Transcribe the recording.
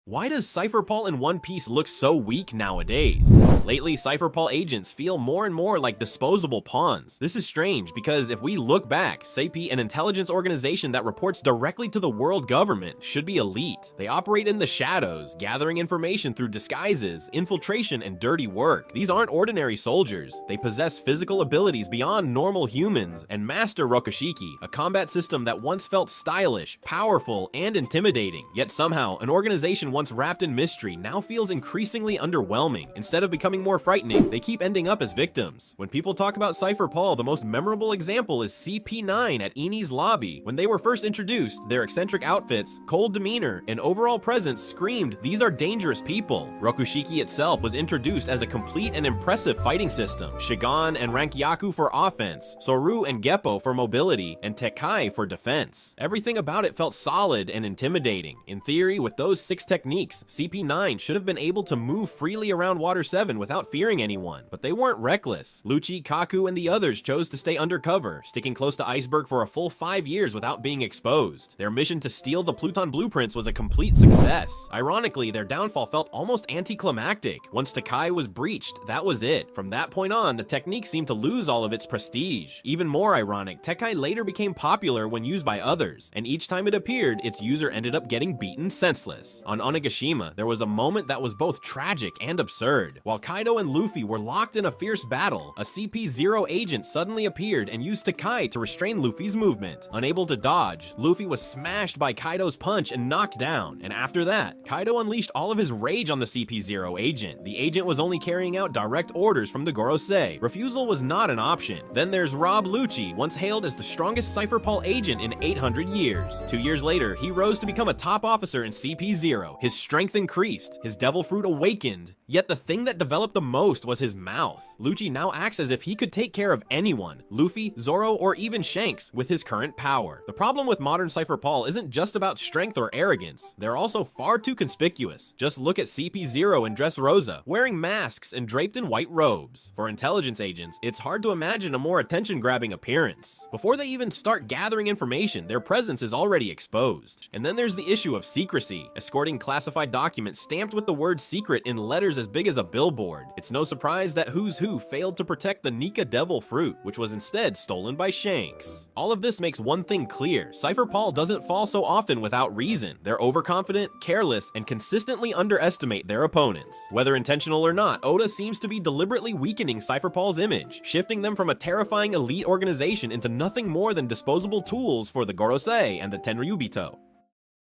Why does Cipher Paul in One Piece look so weak nowadays? Lately, Cipher Paul agents feel more and more like disposable pawns. This is strange because if we look back, Cipher, an intelligence organization that reports directly to the world government, should be elite. They operate in the shadows, gathering information through disguises, infiltration, and dirty work. These aren't ordinary soldiers. They possess physical abilities beyond normal humans and master Rokushiki, a combat system that once felt stylish, powerful, and intimidating. Yet somehow, an organization once wrapped in mystery now feels increasingly underwhelming. Instead of becoming more frightening, they keep ending up as victims. When people talk about Cipher Paul, the most memorable example is CP9 at Eni's lobby. When they were first introduced, their eccentric outfits, cold demeanor, and overall presence screamed, "These are dangerous people." Rokushiki itself was introduced as a complete and impressive fighting system. Shigan and Rankyaku for offense, Soru and Geppo for mobility, and Tekkai for defense. Everything about it felt solid and intimidating. In theory, with those 6 techniques, CP9 should have been able to move freely around Water 7 without fearing anyone, but they weren't reckless. Lucci, Kaku, and the others chose to stay undercover, sticking close to Iceberg for a full 5 years without being exposed. Their mission to steal the Pluton blueprints was a complete success. Ironically, their downfall felt almost anticlimactic. Once Tekkai was breached, that was it. From that point on, the technique seemed to lose all of its prestige. Even more ironic, Tekkai later became popular when used by others, and each time it appeared, its user ended up getting beaten senseless. On Onigashima, there was a moment that was both tragic and absurd. While Kaido and Luffy were locked in a fierce battle, a CP0 agent suddenly appeared and used Tekkai to restrain Luffy's movement. Unable to dodge, Luffy was smashed by Kaido's punch and knocked down, and after that, Kaido unleashed all of his rage on the CP0 agent. The agent was only carrying out direct orders from the Gorosei. Refusal was not an option. Then there's Rob Lucci, once hailed as the strongest Cipher Paul agent in 800 years. 2 years later, he rose to become a top officer in CP0. His strength increased, his devil fruit awakened, yet the thing that developed the most was his mouth. Lucci now acts as if he could take care of anyone, Luffy, Zoro, or even Shanks, with his current power. The problem with modern Cipher Paul isn't just about strength or arrogance, they're also far too conspicuous. Just look at CP0 and Dressrosa, wearing masks and draped in white robes. For intelligence agents, it's hard to imagine a more attention-grabbing appearance. Before they even start gathering information, their presence is already exposed. And then there's the issue of secrecy, escorting classified documents stamped with the word secret in letters as big as a billboard. It's no surprise that Who's Who failed to protect the Nika Devil Fruit, which was instead stolen by Shanks. All of this makes one thing clear: Cipher Paul doesn't fall so often without reason. They're overconfident, careless, and consistently underestimate their opponents. Whether intentional or not, Oda seems to be deliberately weakening Cipher Paul's image, shifting them from a terrifying elite organization into nothing more than disposable tools for the Gorosei and the Tenryubito.